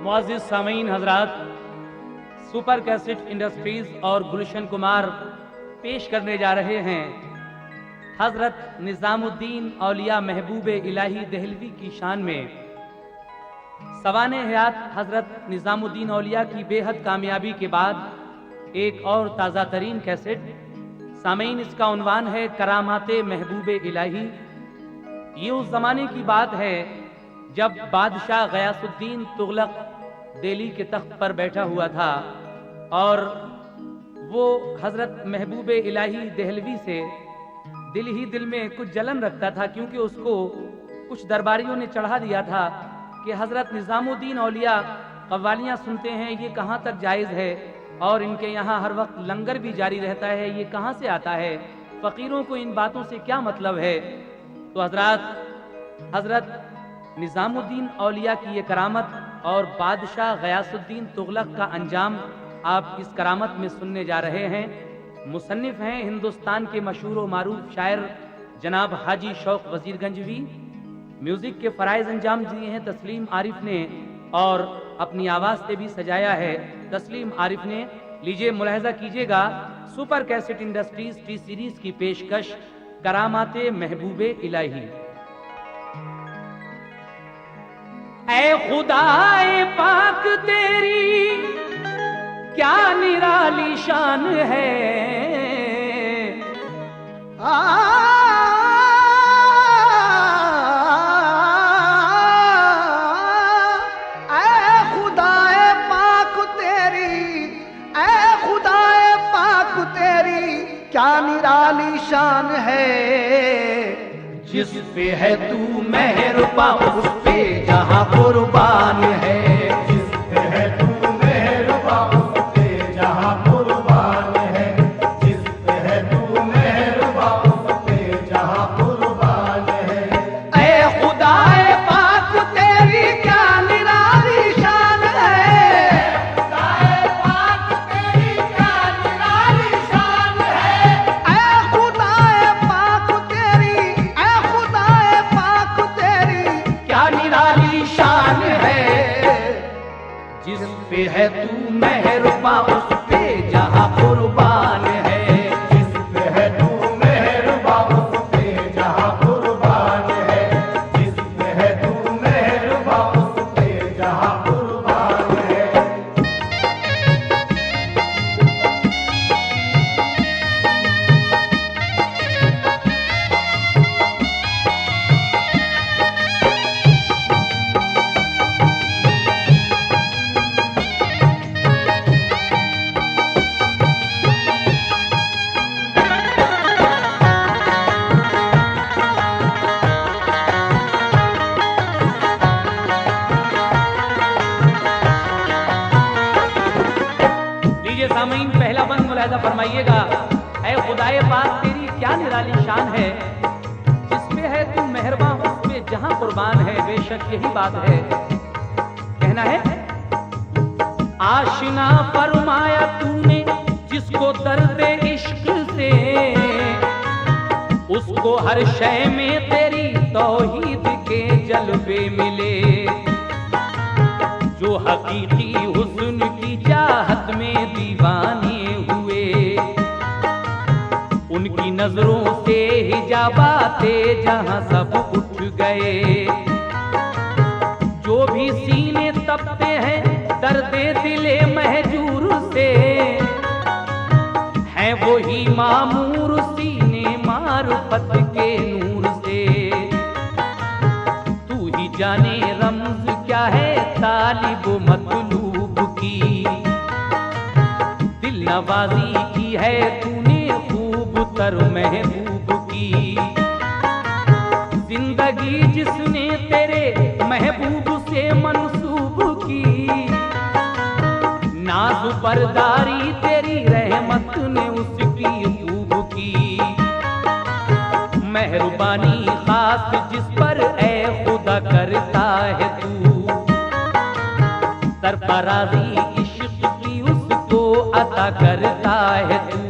मुअज़्ज़िज़ सामीन हजरात, super cassette industries और गुलशन कुमार पेश करने जा रहे हैं हजरत निजामुद्दीन औलिया महबूबे इलाही देहलवी की शान में सवाने हयात हजरत निजामुद्दीन औलिया की बेहद कामयाबी के बाद एक और ताज़ा तरीन कैसेट। सामीन, इसका उन्वान है करामाते महबूबे इलाही। ये उस जमाने की बात है जब बादशाह गयासुद्दीन तुगलक दिल्ली के तख्त पर बैठा हुआ था और वो हजरत महबूबे इलाही देहलवी से दिल ही दिल में कुछ जलन रखता था, क्योंकि उसको कुछ दरबारियों ने चढ़ा दिया था कि हजरत निजामुद्दीन औलिया कव्वालियाँ सुनते हैं, ये कहाँ तक जायज़ है, और इनके यहाँ हर वक्त लंगर भी जारी रहता है, ये कहाँ से आता है, फ़कीरों को इन बातों से क्या मतलब है। तो हजरत निजामुद्दीन औलिया की ये करामत और बादशाह गयासुद्दीन तुगलक का अंजाम आप इस करामत में सुनने जा रहे हैं। मुसन्निफ हैं हिंदुस्तान के मशहूर व मारूफ शायर जनाब हाजी शौक वजीरगंजवी। म्यूजिक के फराइज अंजाम दिए हैं तस्लीम आरिफ ने और अपनी आवाज से भी सजाया है तस्लीम आरिफ ने। लीजिए मुलाहिजा कीजिएगा super cassette industries T series की पेशकश करामाते महबूबे इलाही। ऐ खुदाए पाक तेरी क्या निराली शान है, ऐ खुदाए पाक तेरी, ऐ खुदाए पाक तेरी क्या निराली शान है। जिस पे है तू मेहरबा उस पे जहां कुर्बान है, जिस पे है तू मेहरबा उस पे जहां कुर्बान है, जिस पे है तू मेहरबा उस पे जहां कुर्बान है। ऐ खुदाए पाक तेरी क्या निराली शान है, खुदाए पाक तेरी क्या निराली शान है। ऐ खुदाए पाक तेरी, ऐ खुदाए पाक तेरी क्या निराली शान है। जिस पे है तू मेहरबा उस पे जहां कुर्बान है, जिस पे है तू मेहरबा उस पे जहां कुर्बान है, जिस पे है तू मेहरबा उस पे जहां कुर्बान है। लीजिए सामीन, पहला बंद मुलाहिजा फरमाइएगा। ऐ खुदाए पाक तेरी क्या निराली शान है, जिसपे है तू मेहरबा उस पे जहां कुर्बान है। बेशक यही बात है, कहना है आशिना फरमाया तूने जिसको दर्द इश्क से, उसको हर शय में तेरी तौहीद के जलवे मिले। जो हकीकी हुस्न की चाहत में दीवाने हुए, उनकी नजरों से हिजाबाते जहां सब उठ गए। जो भी सीने तपते हैं दर्दे दिले महजूर से, हैं वो ही मामूर सीने मारुफत के नूर से। तू ही जाने रमज क्या है तालिब मतलूब की, दिल नवाजी की है तूने खूब तर महबूब की। जिंदगी जिसने तेरे महबूब से मंसूब की, नाज़ बरदारी तेरी रहमत ने उसकी खूब की। मेहरबानी खास जिस पर ऐ खुदा करता है तू, सरफराजी इश्क की उसको अता करता है तू।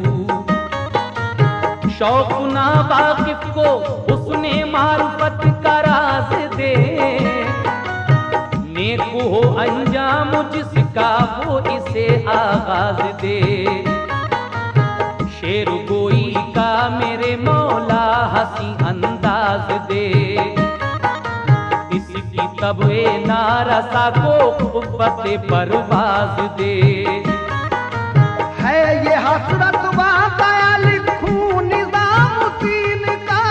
शौक ना वाकिफ को उसने मारुफत का राज दे, नेक हो अंजाम जिसका वो इसे आगाज दे। शेर गोई का मेरे मौला हंसी अंदाज दे। इसकी तबे नारसा को कुव्वत परवाज दे। है ये हसरत वाक़या लिखूं निज़ामुद्दीन का।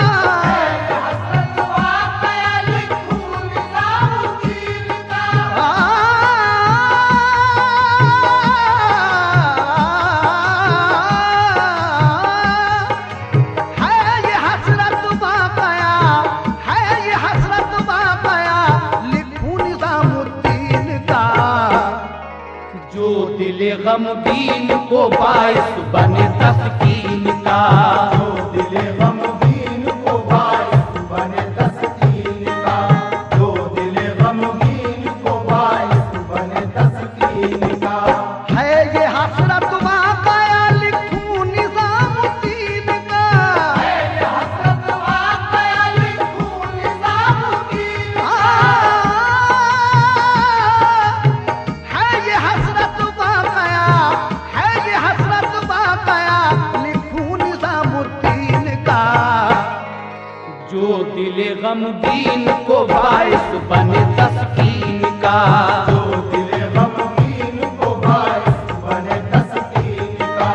गमगीन को बाइस बने तस्कीन का। जो दिल गमगीन को बाइस बने तस्कीन का। जो दिल गमगीन को बाइस बने तस्कीन का। है ये हसरत वाक़या लिखूं निज़ामुद्दीन का। है ये हसरत वाक़या लिखूं निज़ामुद्दीन का। है ये हसरत वाक़या, है ये हसरत वाक़या लिखूं निज़ामुद्दीन का। जो दिल गमगीन को बाइस बने तस्कीन का। जो दिल गमगीन को बाइस बने तस्कीन का।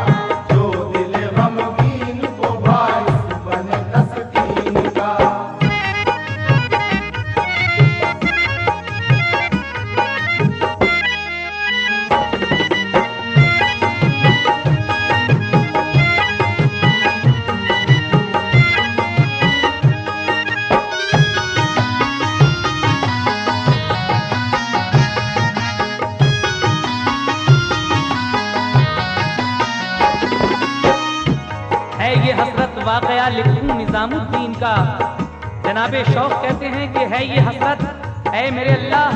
जो दिल गमगीन को बाइस बने तस्कीन का। है ये हसरत वाक़या लिखूं निज़ामुद्दीन का। जनाबे शौक कहते हैं कि है ये हसरत, ऐ मेरे अल्लाह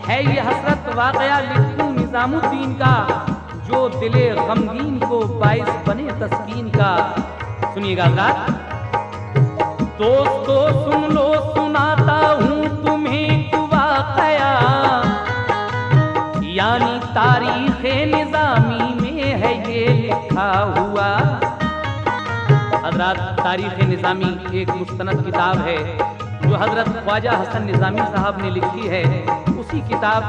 है ये हसरत वाक़या लिखूं निज़ामुद्दीन का। जो दिले गमगीन को बाइस बने तस्कीन का। सुनिएगा हज़रात। दोस्तों सुन लो सुनाता हूँ तुम्हें एक वाक़या, यानी तारीख़ निज़ामी में है ये लिखा हुआ। हजरत तारीख़ निज़ामी एक मुस्तनद किताब है जो हजरत ख्वाजा हसन निज़ामी साहब ने लिखी है। उसी किताब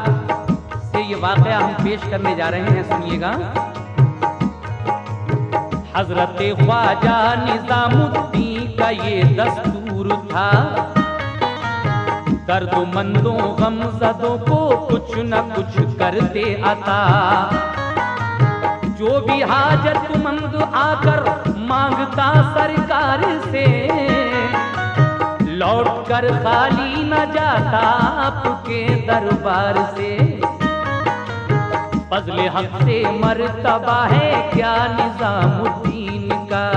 से ये वाक़या हम पेश करने जा रहे हैं। सुनिएगा। हजरत ख्वाजा निज़ामुद्दीन का ये दस्तूर था, दर्दमंदों गमज़दों को कुछ न कुछ करते आता। जो भी हाजतमंद आकर मांगता सरकार से, लौट कर खाली न जाता आपके दरबार से। फज़्ल हक़ से मर्तबा है क्या निज़ामुद्दीन का।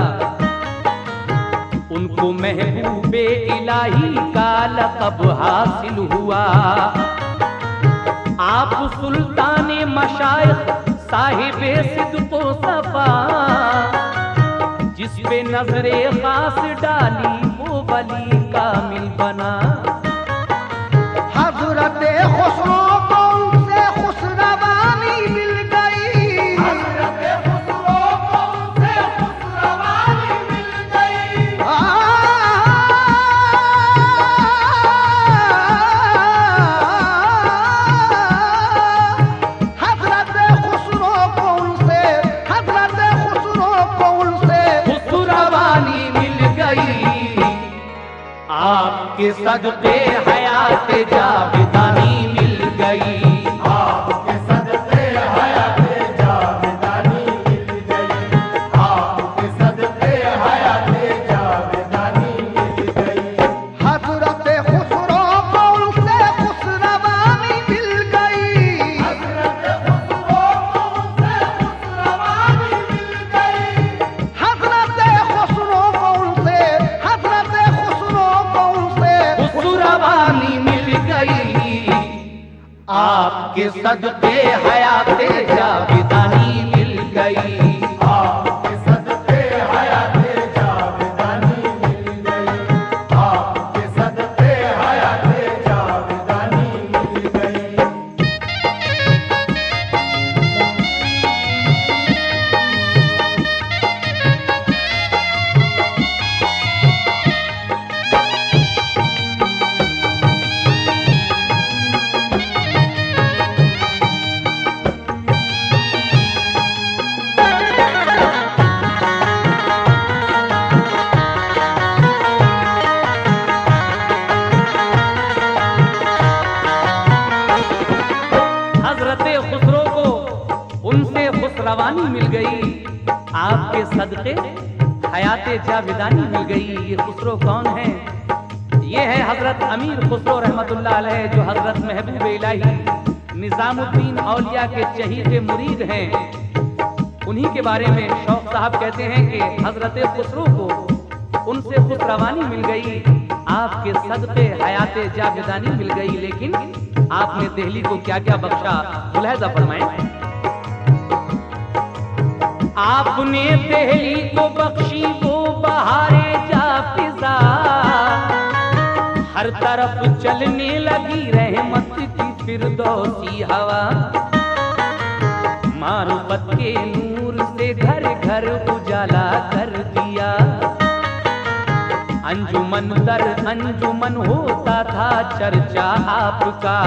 उनको महबूबे इलाही का लक़ब हासिल हुआ। आप सुल्ताने मशाइख़ साहिबे सिद्क़ो सफ़ा, जिस पे नजरे खास डाली वो वली कामिल बना। हज़रत खुसरो को उनसे खुशरवानी मिल गई। हज़रत खुसरो को उनसे खुशरवानी मिल गई। हज़रत खुसरो को उनसे, हज़रत खुसरो को उनसे खुशरवानी मिल गई। आपके सदक़े हयात जावेदानी मिल गई। आपके सदक़े हयात जावेदानी मिल गई। आपके सदक़े हयात जावेदानी मिल गई। हज़रत खुसरो को उनसे खुशरवानी मिल गई। हज़रत खुसरो को उनसे खुशरवानी मिल गई। हज़रत खुसरो को उनसे, हज़रत खुसरो को उनसे खुशरवानी मिल गई। आपके सदक़े हयात जावेदानी मिल गई। आपके सदक़े हयात जावेदानी मिल गई। आपके सदक़े हयात जावेदानी मिल गई। खुसरवानी मिल गई, आपके सदके हयाते जाविदानी मिल गई। ये खुसरो कौन है? ये है हजरत अमीर खुसरो रहमतुल्लाह अलैह, जो हजरत महबूब इलाही निजामुद्दीन औलिया के चहीते मुरीद हैं। उन्हीं के बारे में शौक साहब कहते हैं कि हजरत खुसरो को उनसे खुसरवानी मिल गई, आपके सदके हयाते जाविदानी मिल गई। लेकिन आपने दिल्ली को क्या क्या बख्शा, मुलाहिजा फरमाएं। आपने दिल्ली को बख्शी वो बहारे जाफिजा, हर तरफ चलने लगी रहमत की फिरदौसी हवा। मारुफत के नूर से घर घर उजाला कर दिया, अंजुमन दर अंजुमन होता था चर्चा आपका।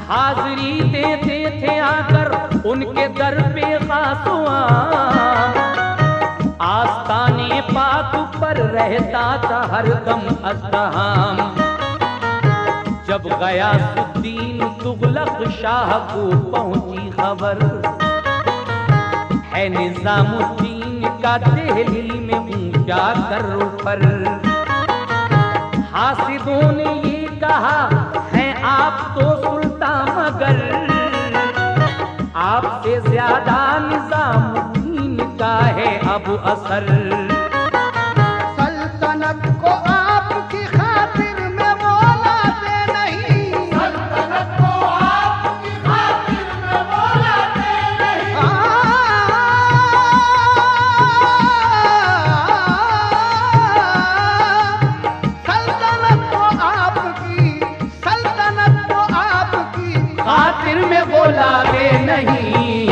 हाजिरी देते थे आकर उनके दर पे खासुआ, आस्ताने पाक पर रहता था हर दम अज़्दहाम। जब गयासुद्दीन तुगलक शाह को पहुंची खबर, है निजामुद्दीन का दिल्ली में ऊंचा कर पर। हासिदों ने ये कहा है आप तो सुल्तान, मगर आपसे ज्यादा निजामुद्दीन का है अब असर। सल्तनत को आपकी खातिर में बोलाते नहीं, सल्तनत को आपकी खातिर में बोलाते नहीं। सल्तनत को आपकी खातिर में बोलाते नहीं,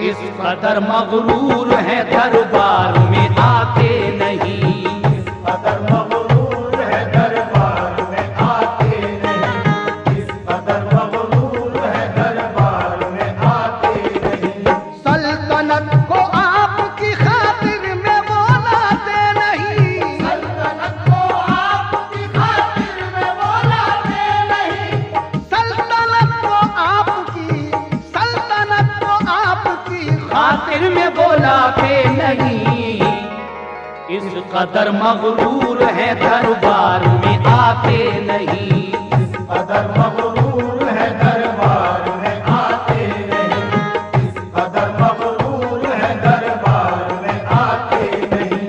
इस कदर मगरूर है दरबार में आते नहीं। इस कदर मगरूर है दरबार में आते नहीं, इस कदर मगरूर है दरबार में आते नहीं। सल्तनत को आपकी खातिर में बोलाते नहीं, सल्तनत को आपकी खातिर में बोलाते नहीं। सल्तनत को आपकी खातिर में बोलाते नहीं, इस कदर मगरूर है दरबार में आते नहीं। इस कदर मगरूर है दरबार में आते नहीं, इस कदर मगरूर है दरबार में आते नहीं।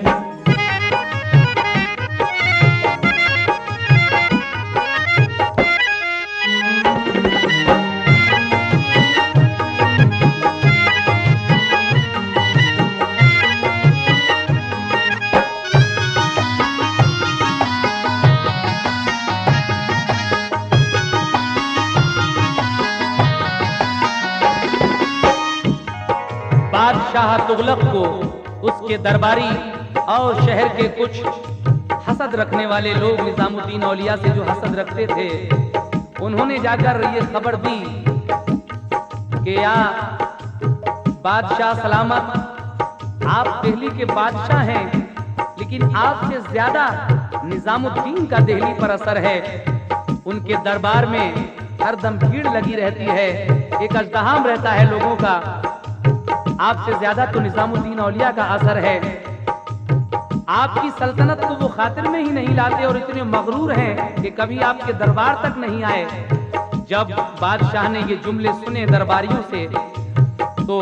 बादशाह तुगलक को उसके दरबारी और शहर के कुछ हसद रखने वाले लोग निजामुद्दीन औलिया से जो हसद रखते थे, उन्होंने जाकर ये खबर दी कि या बादशाह सलामत, आप दिल्ली के बादशाह हैं, लेकिन आपसे ज्यादा निजामुद्दीन का दिल्ली पर असर है। उनके दरबार में हरदम भीड़ लगी रहती है, एक अज़्दहाम रहता है लोगों का। आपसे ज्यादा तो निजामुद्दीन औलिया का असर है। आपकी सल्तनत को वो खातिर में ही नहीं लाते और इतने मगरूर हैं कि कभी आपके दरबार तक नहीं आए। जब बादशाह ने ये जुमले सुने दरबारियों से, तो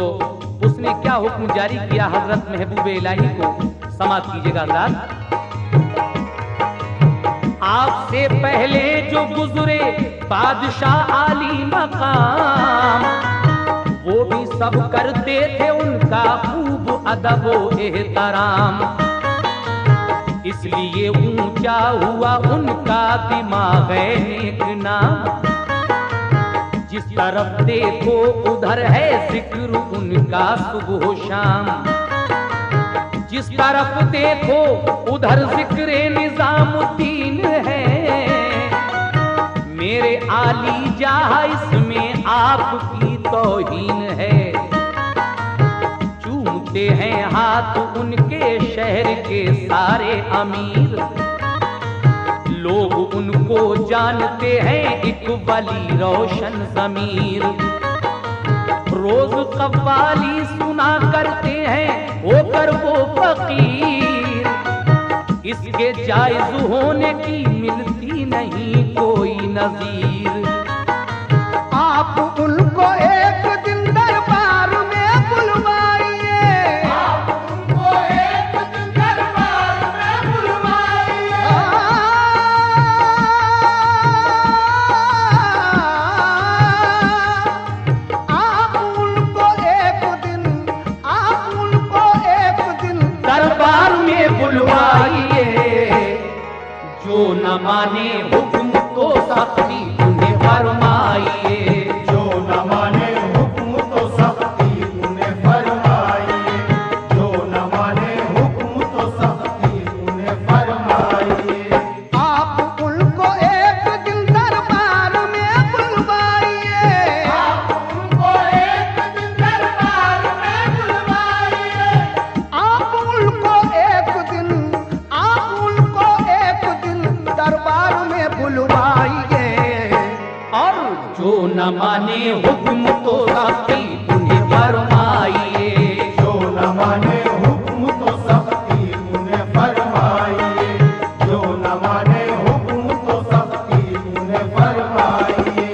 उसने क्या हुक्म जारी किया हजरत महबूब इलाही को, समात कीजिएगा हज़रात। आपसे पहले जो गुजरे बादशाह आली मकाम, वो भी सब करते थे उनका खूब अदब व एहतराम। इसलिए ऊंचा हुआ उनका दिमाग नेक नाम। जिस तरफ देखो उधर है जिक्र उनका सुबह शाम। जिस तरफ देखो उधर जिक्र निजामुद्दीन है। मेरे आली जाह इसमें आपकी तौहीन है। चूमते हैं हाथ उनके शहर के सारे अमीर। लोग उनको जानते हैं एक वली रोशन ज़मीर। रोज कव्वाली सुना करते हैं होकर वो फकीर, इसके जायज होने की मिलती नहीं कोई नजीर। आप उनको एक दिन दरबार में बुलवाइए, आप उनको एक दिन दरबार में बुलवाइए। आप उनको एक दिन दरबार में बुलवाइए। जो न माने हुक्म तो सख्ती उन्हें फरमाइए। जो न माने हुक्म तो सख्ती उन्हें फरमाइए। जो न माने हुक्म तो सख्ती उन्हें फरमाइए। आप उनको एक दिन दरबार में बुलवाइए, आप उनको एक दिन दरबार में बुलवाइए। आप उनको एक दिन दरबार में बुलवाइए। और जो न माने हुक्म तो सख्ती उन्हें फरमाइए। जो न माने हुक्म तो सख्ती उन्हें फरमाइए। जो न माने हुक्म तो सख्ती उन्हें फरमाइए।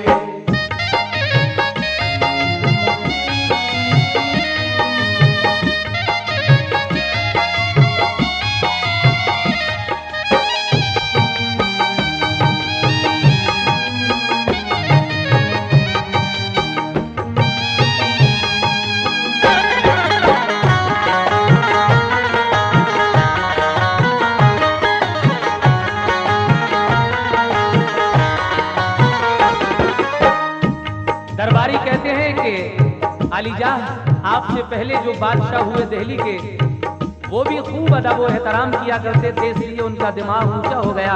दरबारी कहते हैं कि अलीजाह आपसे पहले जो बादशाह हुए दिल्ली के, वो भी खूब अदब व एहतराम किया करते थे, इसलिए उनका दिमाग ऊंचा हो गया।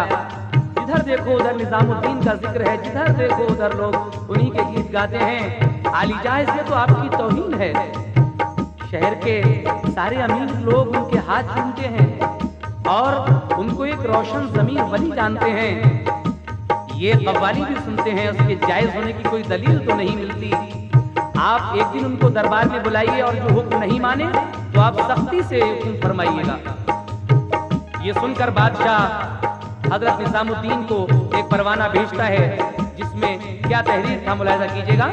जिधर देखो उधर निजामुद्दीन का जिक्र है, जिधर देखो उधर लोग उन्हीं के गीत गाते हैं। अलीजाह इसमें तो आपकी तौहीन है। शहर के सारे अमीर लोग उनके हाथ चूमते हैं और उनको एक रोशन ज़मीर वली जानते हैं। ये कव्वाली भी सुनते हैं, उसके जायज होने की कोई दलील तो नहीं मिलती। आप एक दिन उनको दरबार में बुलाइए और जो हुक्म नहीं माने तो आप सख्ती से हुक्म फरमाइएगा। ये सुनकर बादशाह हजरत निजामुद्दीन को एक परवाना भेजता है, जिसमें क्या तहरीर था मुलाहिजा कीजिएगा।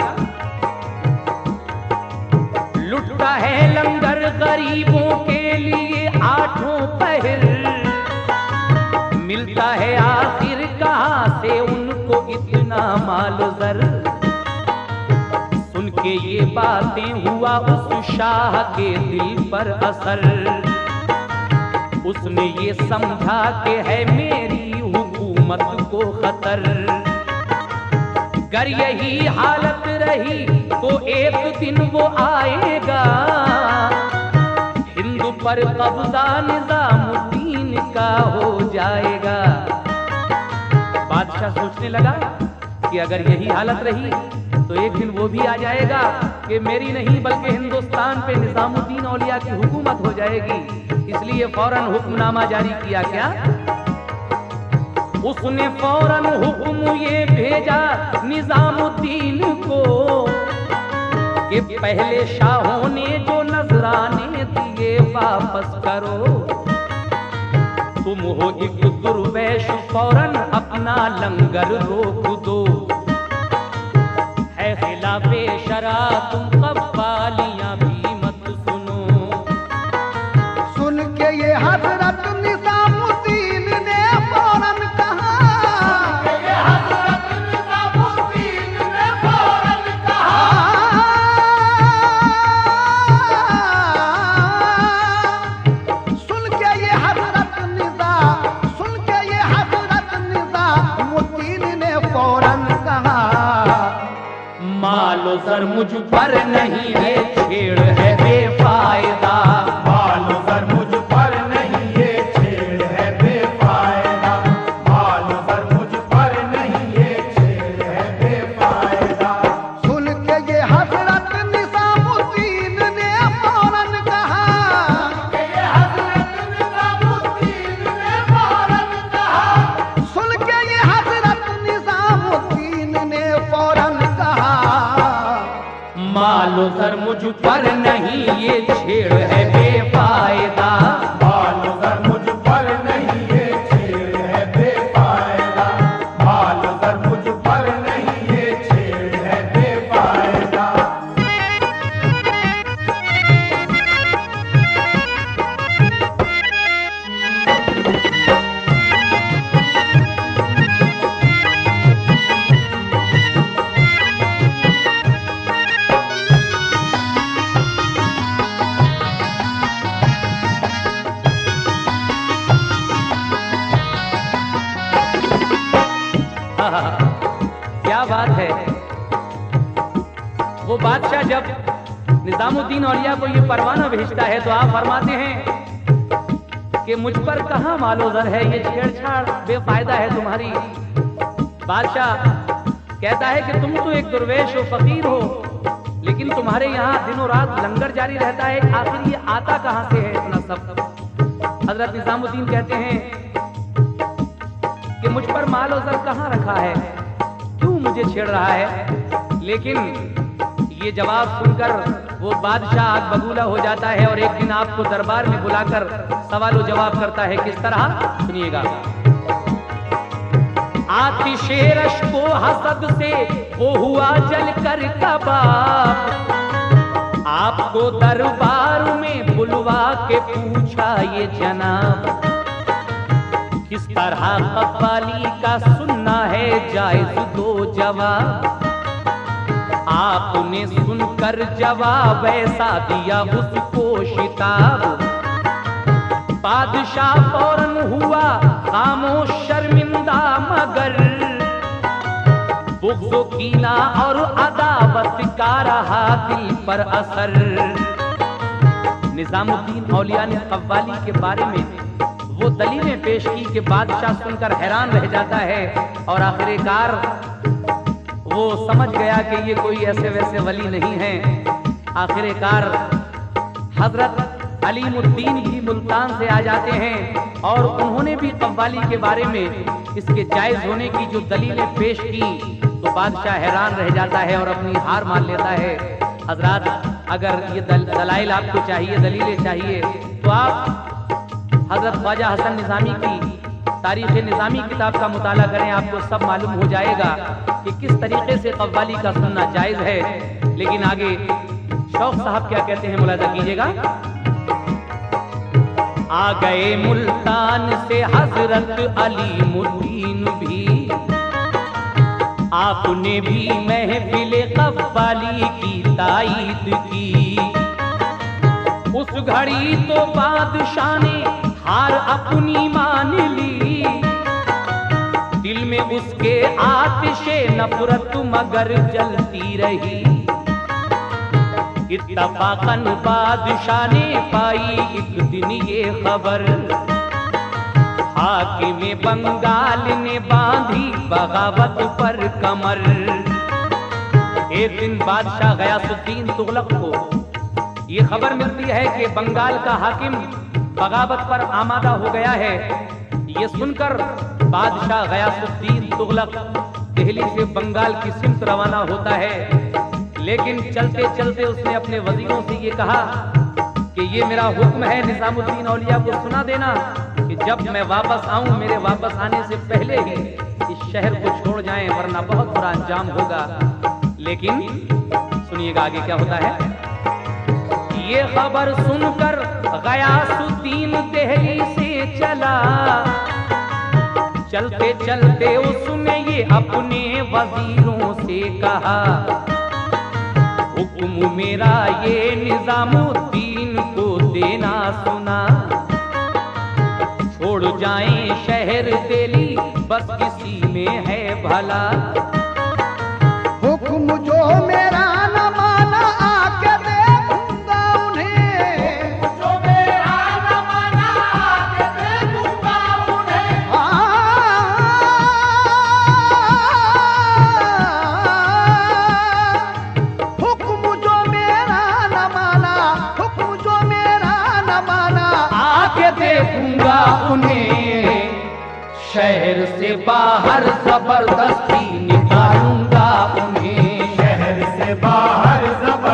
लुटता है लंगर गरीबों के लिए आठों पहर, मिलता है आखिर कहां से उनको इतना माल जर। सुन के ये बातें हुआ उस शाह के दिल पर असर, उसने ये समझा कि है मेरी हुकूमत को खतर। गर यही हालत रही तो एक दिन वो आएगा, हिंदू पर कब्जा निजामुद्दीन का हो जाएगा। बादशाह सोचने लगा कि अगर यही हालत रही तो एक दिन वो भी आ जाएगा कि मेरी नहीं बल्कि हिंदुस्तान पे निजामुद्दीन औलिया की हुकूमत हो जाएगी। इसलिए फौरन हुक्मनामा जारी किया। क्या उसने फौरन हुक्म ये भेजा निजामुद्दीन को कि पहले शाहों ने जो नजराने दिए वापस करो। तुम हो एक दुर्वैश, फौरन अपना लंगर रोक दो। है खिलाफे शरा तुम कव्वालियां भी मत सुनो। सुन के ये हजरत निजामुद्दीन ने फौरन कहा, ये हजरत निजामुद्दीन ने फौरन कहा। सुन के ये हजरत निजामुद्दीन ने फौरन कहा, मालो सर मुझ पर नहीं है छेड़ है बेफायदा। मालो सर मुझ पर नहीं ये छेड़ है बेफायदा। मालो सर मुझ पर नहीं ये छेड़ है बेफायदा। सुन के ये हजरत निजामुद्दीन ने फौरन कहा, ये हजरत निजामुद्दीन ने फौरन कहा। सुन के ये हजरत निजामुद्दीन ने फौरन कहा, मालो सर मुझ पर नहीं ये छेड़ है बेफायदा। मालो सर मुझ पर नहीं ये छेड़ है बेफायदा। मालो सर मुझ पर नहीं ये छेड़ है बेफायदा। क्या बात है। वो बादशाह जब निजामुद्दीन औलिया को ये परवाना भेजता है तो आप फरमाते हैं कि मुझ पर कहां मालोजर है, ये छेड़छाड़ बेफायदा है तुम्हारी। बादशाह कहता है कि तुम तो एक दुर्वेश हो, फकीर हो, लेकिन तुम्हारे यहाँ दिनों रात लंगर जारी रहता है, आखिर ये आता कहां से है इतना सब। हजरत निजामुद्दीन कहते हैं कि मुझ पर माल और जर कहां रखा है, क्यों मुझे छेड़ रहा है। लेकिन ये जवाब सुनकर वो बादशाह आग बबूला हो जाता है और एक दिन आपको दरबार में बुलाकर सवाल जवाब करता है। किस तरह, सुनिएगा। आतिशे रश को हसद से वो हुआ जल कर कबाब, आपको दरबार में बुलवा के पूछा ये जनाब, किस तरह कव्वाली का सुनना है जायज दो जवाब। आपने सुनकर जवाब ऐसा दिया उसको शिताब, बादशाह फौरन हुआ खामोश शर्मिंदा, मगर बुग़्ज़ो कीना और अदावत का रहा दिल पर असर। निजामुद्दीन औलिया ने कव्वाली के बारे में वो दलीलें पेश की कि बादशाह सुनकर हैरान रह जाता है और आखिरकार वो समझ गया कि ये कोई ऐसे वैसे वली नहीं है। आखिरकार हजरत अलीमुद्दीन भी मुल्तान से आ जाते हैं और उन्होंने भी कव्वाली के बारे में इसके जायज होने की जो दलीलें पेश की तो बादशाह हैरान रह जाता है और अपनी हार मान लेता है। हजरत, अगर ये दलाइल आपको चाहिए, दलीलें चाहिए, तो आप हजरत ख्वाजा हसन निज़ामी की तारीख़ निज़ामी किताब का मुताला करें, आपको सब मालूम हो जाएगा कि किस तरीके से कव्वाली का सुनना जायज़ है। लेकिन आगे शौक साहब क्या कहते हैं, मुलाजा कीजिएगा। आ गए मुल्तान से हजरत अलीमुद्दीन भी, आपने भी महफिल कव्वाली की ताईद की। उस घड़ी तो बादशाह ने हार अपनी मान ली, दिल में उसके आतिशे नफरत मगर जलती रही। इत्तफाकन बादशाह ने पाई एक दिन ये खबर, हाकिम बंगाल ने बांधी बगावत पर कमर। एक दिन बादशाह गयासुद्दीन तुगलक को ये खबर मिलती है कि बंगाल का हाकिम बगावत पर आमादा हो गया है। ये सुनकर बादशाह गयासुद्दीन तुगलक दिल्ली से बंगाल की सिमत रवाना होता है। लेकिन चलते चलते उसने अपने वजीरों से ये कहा कि ये मेरा हुक्म है, निजामुद्दीन औलिया को सुना देना कि जब मैं वापस आऊं, मेरे वापस आने से पहले ही इस शहर को छोड़ जाएं, वरना बहुत बुरा अंजाम होगा। लेकिन सुनिएगा आगे क्या होता है। ये खबर सुनकर गयासुद्दीन दिल्ली से चला, चलते चलते उसने ये अपने वजीरों से कहा, हुक्म मेरा ये निजामुद्दीन को देना सुना, छोड़ जाएं शहर दिल्ली बस किसी में है भला। हुक्म जो मेरा न माना आके देखूंगा उन्हें, जो मेरा न माना आके दे दूंगा उन्हें। हुक्म जो मेरा न माना, हुक्म जो मेरा न माना आके देखूंगा उन्हें, शहर से बाहर जबरदस्ती निकालूंगा उन्हें। शहर से बाहर जबरदस्ती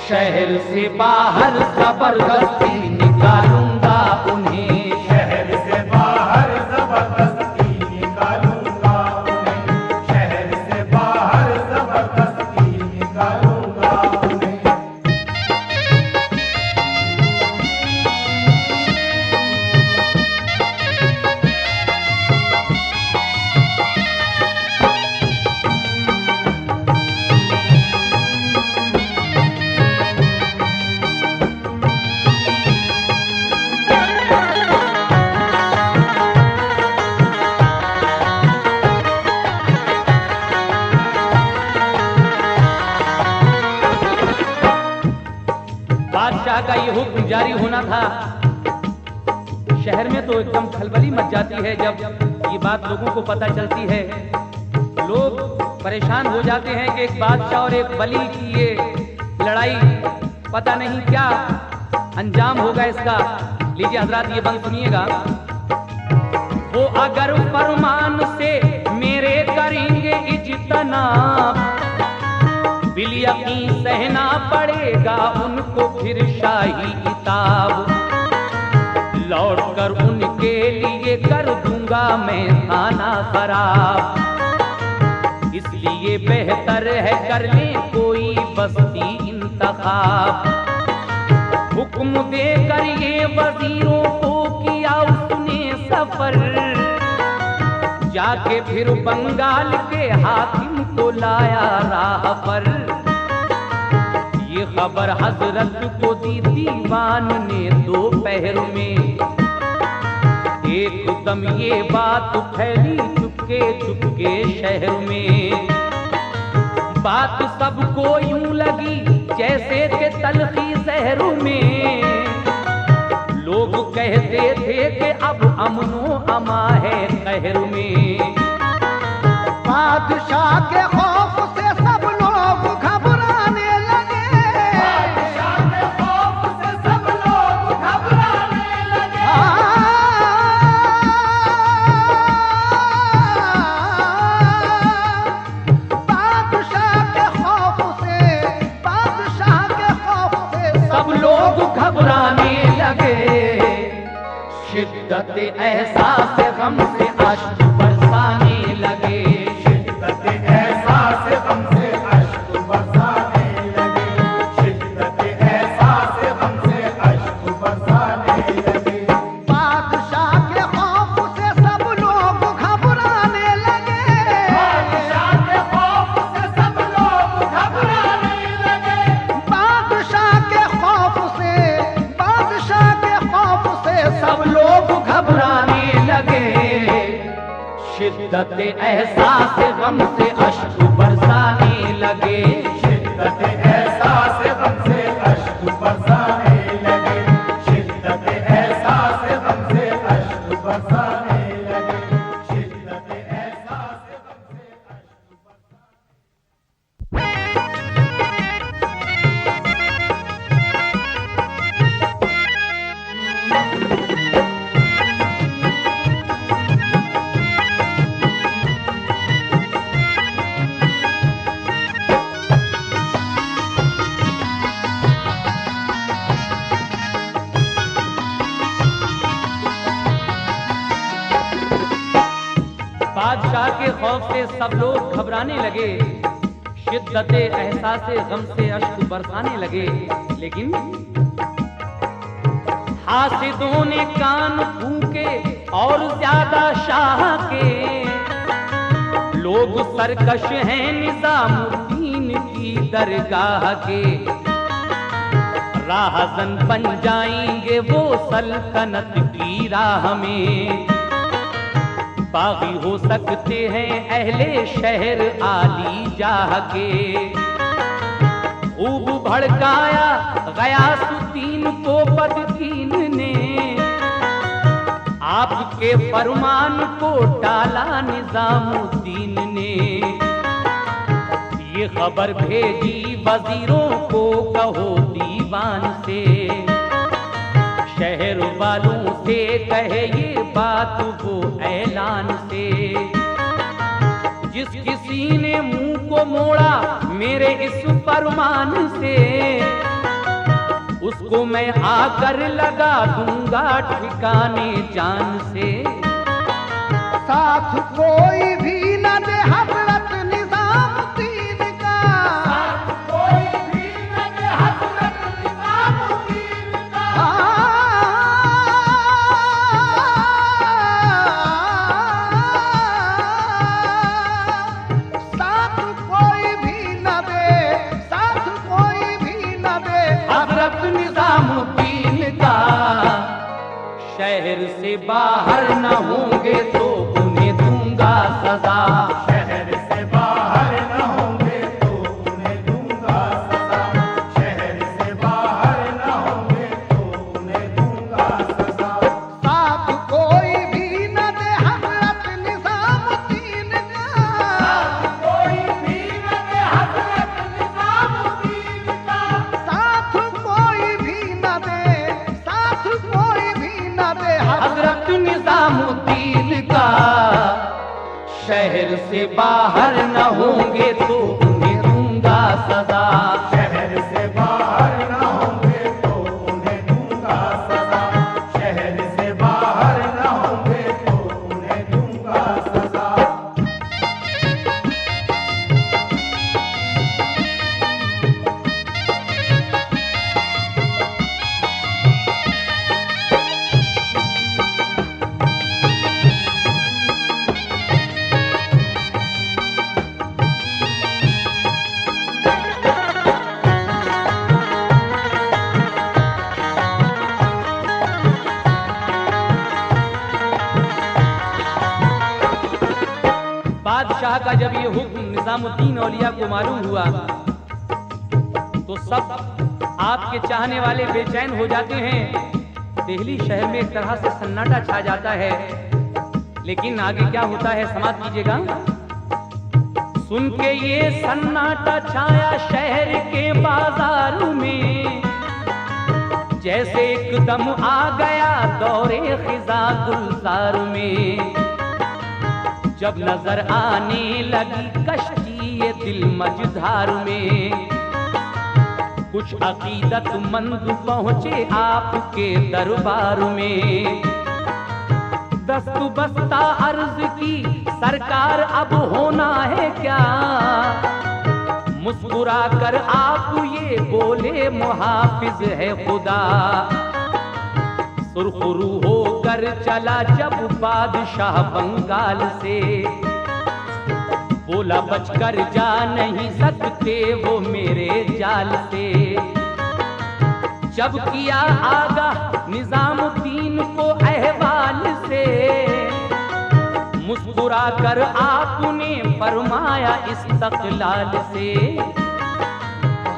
शहर से बाहर जबरदस्ती निकालूंगा उन्हें, शहर से बाहर जबरदस्ती निकालूंगा उन्हें, शहर से बाहर जबरदस्ती निकालूंगा उन्हें। बादशाह का ये हुक्म जारी होना था। शहर में तो एकदम खलबली मच जाती है जब ये बात लोगों को पता चलती है। लोग परेशान हो जाते हैं कि एक बादशाह और एक वली की ये लड़ाई, पता नहीं क्या अंजाम होगा इसका। लीजिए हजरात, ये बंद सुनिएगा। वो अगर फरमान से मेरे करेंगे इज्तनाब, बिल-यकीन सहना पड़ेगा उनको फिर शाही इताब। लौट कर उनके लिए कर दूंगा मैं थाना खराब, इसलिए बेहतर है कर ले कोई बस्ती इंतखाब। हुक्म देकर ये वजीरों को किया उसने सफर, जाके फिर बंगाल के हाकिम को लाया राह पर। ये खबर हजरत को दी दीवान ने दोपहर में, एकदम ये बात फैली चुपके चुपके शहर में। बात सबको यूं लगी जैसे कि तलखी जहरों में। लोग कहते थे कि अब अमनो अमा है कहर में। बादशाह के खौफ से सब लोग घबराने लगे, बादशाह के खौफ से सब लोग घबराने लगे। बादशाह के खौफ से सब लोग घबराने लगे। शिद्दत एहसास गम से अश्क बरसाने लगे। शिद्दत एहसास गम से अश्क बरसाने लगे, शिद्दत एहसास गम से अश्क बरसाने लगे। बादशाह के खौफ से सब लोग घबराने लगे, बादशाह के खौफ से सब लोग घबराने लगे। बादशाह के खौफ से सब लोग घबराने लगे। शिद्दत एहसास गम से अश्क बरसाने लगे। शिद्दत एहसास गम से अश्क बरसाने लगे, शिद्दत एहसास गम से अश्क बरसाने लगे, शिद्दत एहसास गम से अश्क बरसाने। बादशाह के खौफ से सब लोग घबराने लगे। शिद्दत एहसास गम से अश्क बरसाने लगे। लेकिन हासिदों ने कान फूके और ज्यादा शाह के। लोग सरकश हैं निजामुद्दीन की दरगाह के। राहज़न बन जाएंगे वो सल्तनत की राह में। बागी हो सकते हैं अहले शहर आली जाह के। खूब भड़काया गयासुद्दीन को बदकीन ने। आपके फरमान को टाला निजामुद्दीन ने। ये खबर भेजी वजीरों को कहो दीवान से। शहर वालों से कहे ये बात वो ऐलान से। जिस किसी ने मुंह को मोड़ा मेरे इस फरमान से, उसको मैं आकर लगा दूंगा ठिकाने जान से। साथ कोई भी न दे हजरत निजामुद्दीन का, कोई भी न दे हजरत निजामुद्दीन का। साथ कोई भी न दे, साथ कोई भी न दे हजरत निजामुद्दीन का। शहर से बाहर न होंगे तो उन्हें दूंगा सजा। शहर से बाहर न होंगे तो उन्हें दूंगा सजा। शहर से बाहर न होंगे तो उन्हें दूंगा सजा। साथ कोई भी न दे हजरत निजामुद्दीन का, कोई भी न दे हजरत निजामुद्दीन का। साथ कोई भी न दे, साथ कोई भी न दे हजरत निजामुद्दीन का। शहर से बाहर न होंगे तो उन्हें दूंगा सजा। शहर से बाहर न होंगे तो उन्हें दूंगा सजा। शहर से बाहर न होंगे तो उन्हें दूंगा सजा। बादशाह का जब ये हुक्म निजामुद्दीन औलिया को मालूम हुआ तो सब आपके चाहने वाले बेचैन हो जाते हैं। दिल्ली शहर में एक तरह से सन्नाटा छा जाता है। लेकिन आगे क्या होता है समाप्त कीजिएगा। सुन के ये सन्नाटा छाया शहर के बाजार में, जैसे एकदम आ गया दौरे खिजा गुलजार में। जब नजर आने लगी कश्ती ये दिल मझधार में, कुछ अकीदतमंद पहुंचे आपके दरबार में। दस्तु बस्ता अर्ज की सरकार अब होना है क्या। मुस्कुरा कर आप ये बोले मुहाफिज है खुदा। सुरखरू होकर चला जब बादशाह बंगाल से, बोला बचकर जा नहीं सकते वो मेरे जाल से। जब किया आगाह निजामुद्दीन को अहवाल से, मुस्कुरा कर आपने फरमाया इस्तक़लाल से।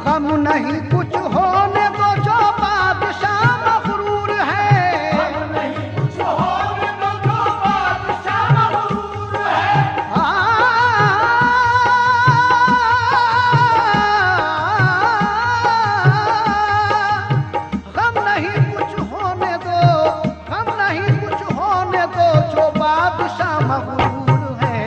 गम नहीं कुछ होने दो जो बादशाह मगरूर है। हम नहीं कुछ होने दो जो बादशाह मगरूर है। गम नहीं कुछ होने दो, गम नहीं कुछ होने दो जो बादशाह मगरूर है।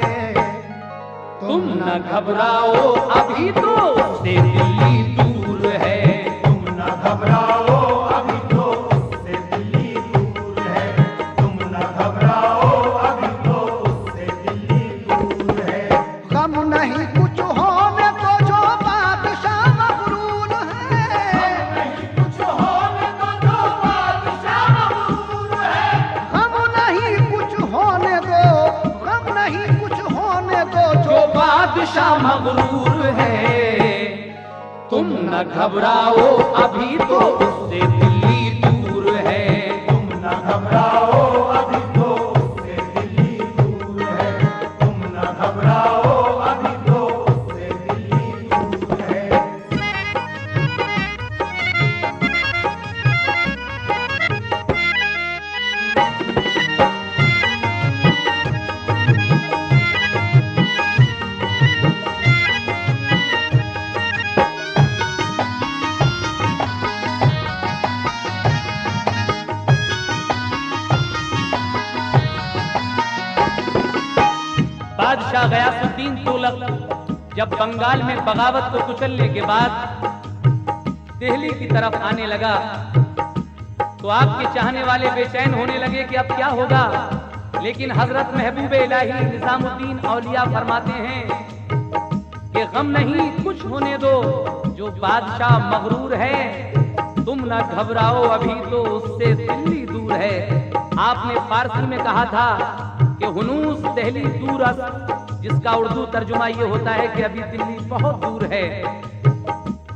तुम न घबराओ अभी तो उससे दिल्ली दूर है। तुम न घबराओ अभी तो उससे दिल्ली दूर है। तुम न घबराओ अभी तो उससे दिल्ली दूर है। गम नहीं कुछ होने दो जो बादशाह मगरूर है। नहीं कुछ होने दो जो बादशाह मगरूर है। गम नहीं कुछ होने दो, गम नहीं कुछ होने दो जो बादशाह मगरूर है। तुम न घबराओ अभी तो उससे दिल्ली दूर है। तुम न घबराओ अभी तो उससे दिल्ली दूर है। तुम न घबराओ अभी तो उससे दिल्ली दूर है। बादशाह गयासुद्दीन तुगलक जब बंगाल में बगावत को कुचलने के बाद दिल्ली की तरफ आने लगा तो आपके चाहने वाले बेचैन होने लगे कि अब क्या होगा। लेकिन हजरत महबूब इलाही निजामुद्दीन औलिया फरमाते हैं कि गम नहीं, कुछ होने दो, जो बादशाह मगरूर है तुम ना घबराओ, अभी तो उससे दिल्ली दूर है। आपने फारसी में कहा था कि हुनूस दिल्ली दूर, जिसका उर्दू तर्जुमा ये होता है कि अभी दिल्ली बहुत दूर है।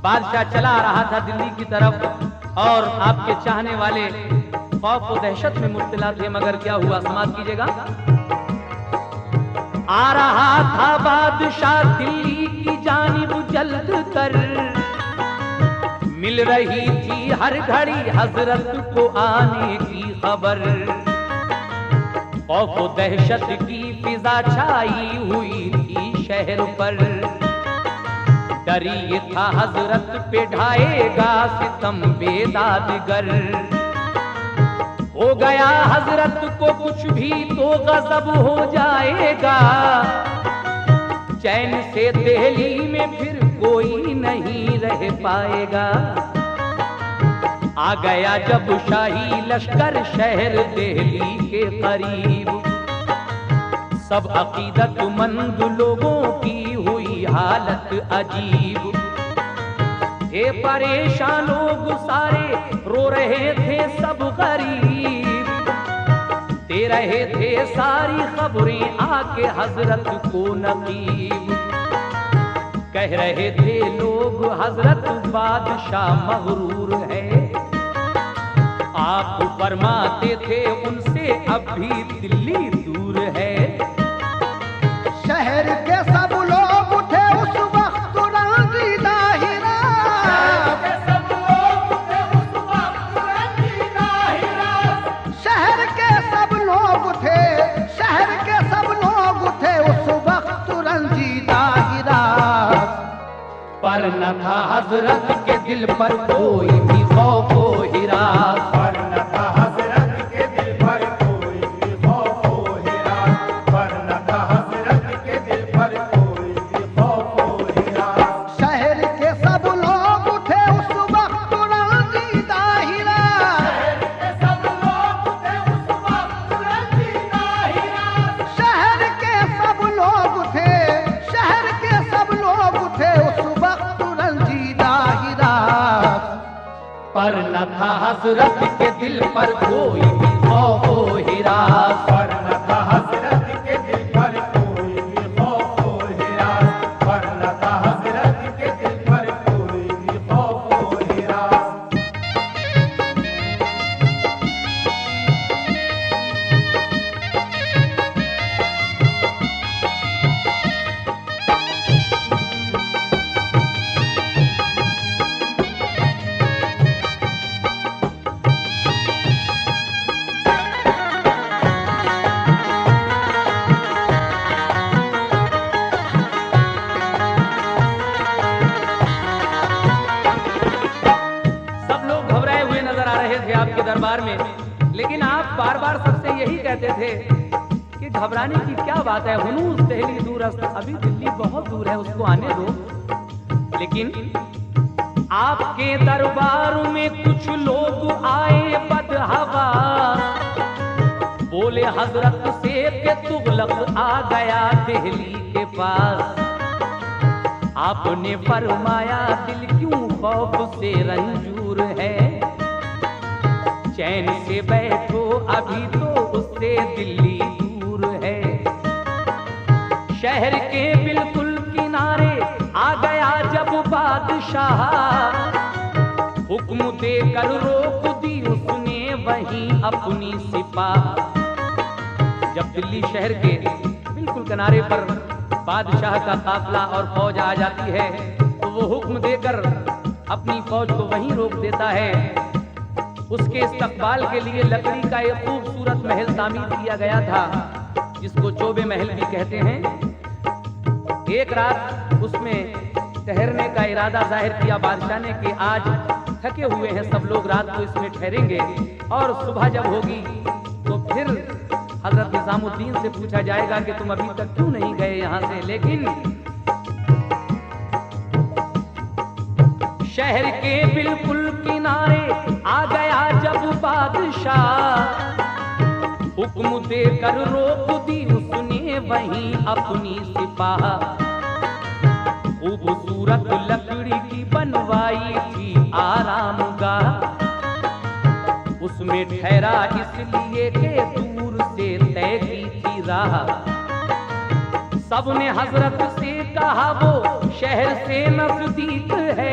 बादशाह चला आ रहा था दिल्ली की तरफ और आपके चाहने वाले खौफ और दहशत में मुब्तला थे। मगर क्या हुआ, समाप्त कीजिएगा। आ रहा था बादशाह दिल्ली की जानिब जल्द कर, मिल रही थी हर घड़ी हजरत को आने की खबर। खौफ और दहशत की फिजा छाई हुई थी शहर पर, डर ये था हजरत पे ढाएगा सितम बेदादगर। हो गया हजरत को कुछ भी तो गजब हो जाएगा, चैन से दिल्ली में फिर कोई नहीं रह पाएगा। आ गया जब शाही लश्कर शहर दिल्ली के करीब, सब अकीदतमंद लोगों की हुई हालत अजीब। थे परेशान लोग सारे, रो रहे थे सब गरीब, दे रहे थे सारी खबरें आके हजरत को नकीब। कह रहे थे लोग हजरत बादशाह मगरूर है, आप फरमाते थे उनसे अब भी दिल्ली दूर है। शहर के सब लोग उठे उस वक्त रंगीला हीरा, शहर के सब लोग उठे, शहर के सब लोग उठे उस वक्त रंजीदा हीरा। पर न था हजरत के दिल पर कोई भी खौफ व हिरास, पर न था हजरत के दिल पर कोई भी खौफ व हिरास, पर न था हजरत के दिल पर कोई भी खौफ व हिरास। शहर के सब लोग उठे उस वक्त रंजीदा हीरा, शहर के सब लोग उठे उस वक्त रंजीदा हीरा, शहर के सब लोग उठे, शहर के सब लोग उठे उस वक्त रंजीदा हीरा। पर न था हजरत के दिल पर कोई भी खौफ व हिरास। पर न था हजरत के दिल पर कोई भी खौफ व हिरास, पर न था हजरत के दिल पर कोई भी खौफ व हिरास। आपके दरबार में, लेकिन आप बार बार सबसे यही कहते थे कि घबराने की क्या बात है, हुनूस दिल्ली दूरस्त, अभी दिल्ली बहुत दूर है, उसको आने दो। लेकिन आपके दरबार में कुछ लोग आए बदहवा, बोले हजरत से के तुगलक आ गया दिल्ली के पास। आपने फरमाया दिल क्यों खौफ से रंजूर है, चैन से बैठो अभी तो उससे दिल्ली दूर है। शहर के बिल्कुल किनारे आ गया जब बादशाह, हुक्म देकर रोक दी उसने वहीं अपनी सिपाह। जब दिल्ली शहर के बिल्कुल किनारे पर बादशाह का काफिला और फौज आ जाती है तो वो हुक्म देकर अपनी फौज को वहीं रोक देता है। उसके इस्तकबाल के लिए लकड़ी का एक खूबसूरत महल तामीर किया गया था, जिसको चोबे महल भी कहते हैं। एक रात उसमें ठहरने का इरादा जाहिर किया बादशाह ने कि आज थके हुए हैं सब लोग, रात को इसमें ठहरेंगे और सुबह जब होगी तो फिर हजरत निजामुद्दीन से पूछा जाएगा कि तुम अभी तक क्यों नहीं गए यहाँ से। लेकिन शहर के बिल्कुल किनारे आ गया जब बादशाह, हुक्म देकर रोक दी उसने वहीं अपनी सिपाह। खूबसूरत लकड़ी की बनवाई थी आरामगाह, उसमें ठहरा इसलिए के दूर से तय की थी राह। सबने हजरत से कहा वो शहर से नजदीक है,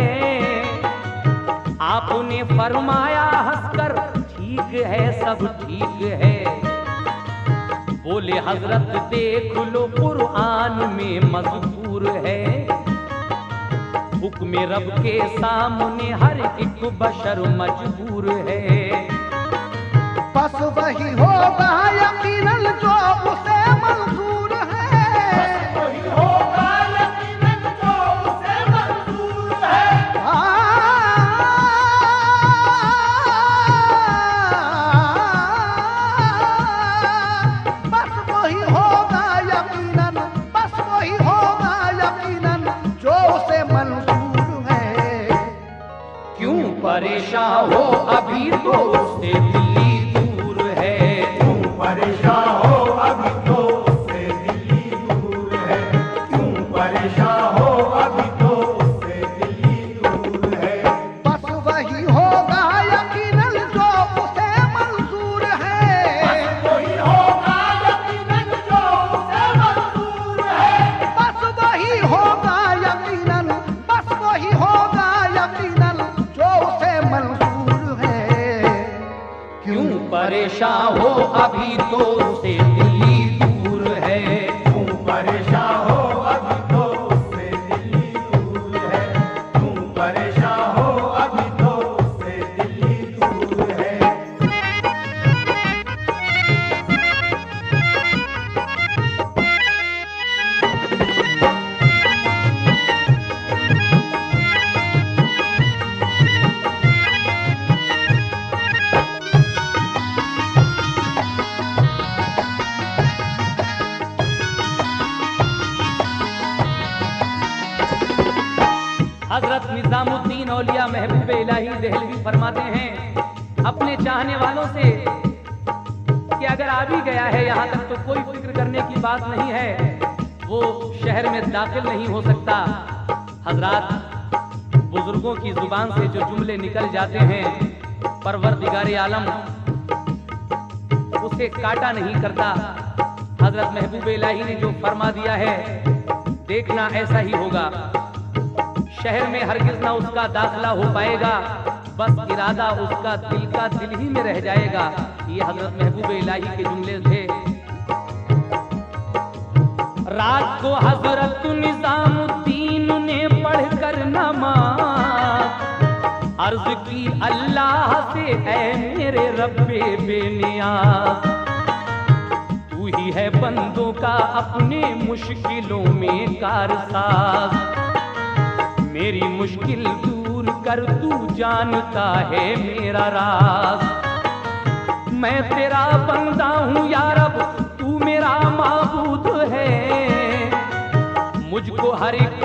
आपने फरमाया हंसकर ठीक है सब ठीक है। बोले हजरत देख लो कुरान में मजबूर है, हुक्म रब के सामने हर एक बशर मजबूर है। बस वही होगा यकीनन जो उसे मंजूर है, वही होगा यकीनन जो उसे मंजूर है। बस वही होगा यकीनन, बस वही होगा यकीनन जो उसे मंजूर है। क्यों परेशान हो अभी तो उससे दिल्ली दूर है। क्यों परेशान हो अभी तो उससे दिल्ली दूर है। क्यों परेशान हो अभी तो उससे दिल्ली दूर है। बस वही होगा यकीनन जो उसे मंजूर है। वही होगा यकीनन जो उसे मंजूर है। बस वही होगा यकीनन, बस वही होगा यकीनन जो उसे मंजूर है। क्यों परेशान हो अभी तो उससे दिल्ली दूर है। क्यों परेशान हो अभी तो उससे दिल्ली दूर है। क्यों परेशान हो अभी तो उससे दिल्ली दूर है। हजरत निजामुद्दीन औलिया महबूब इलाही देहलवी फरमाते हैं अपने चाहने वालों से कि अगर आ भी गया है यहाँ तक तो कोई फिक्र करने की बात नहीं है, वो शहर में दाखिल नहीं हो सकता। हजरात, बुजुर्गों की जुबान से जो जुमले निकल जाते हैं परवरदिगार आलम उसे काटा नहीं करता। हजरत महबूब इलाही ने जो फरमा दिया है देखना ऐसा ही होगा। शहर में हरगिज ना उसका दाखिला हो पाएगा, बस इरादा उसका दिल का दिल ही में रह जाएगा। ये हजरत महबूब इलाही के जुमले थे। रात को हजरत निजामुद्दीन ने पढ़कर नमाज अर्ज की अल्लाह से, ऐ मेरे रब्बे बेनियाज, तू ही है बंदों का अपने मुश्किलों में कारसाज। मेरी मुश्किल दूर कर तू जानता है मेरा राज। मैं तेरा बंदा हूँ या रब, तू मेरा माबूद है। मुझको हर एक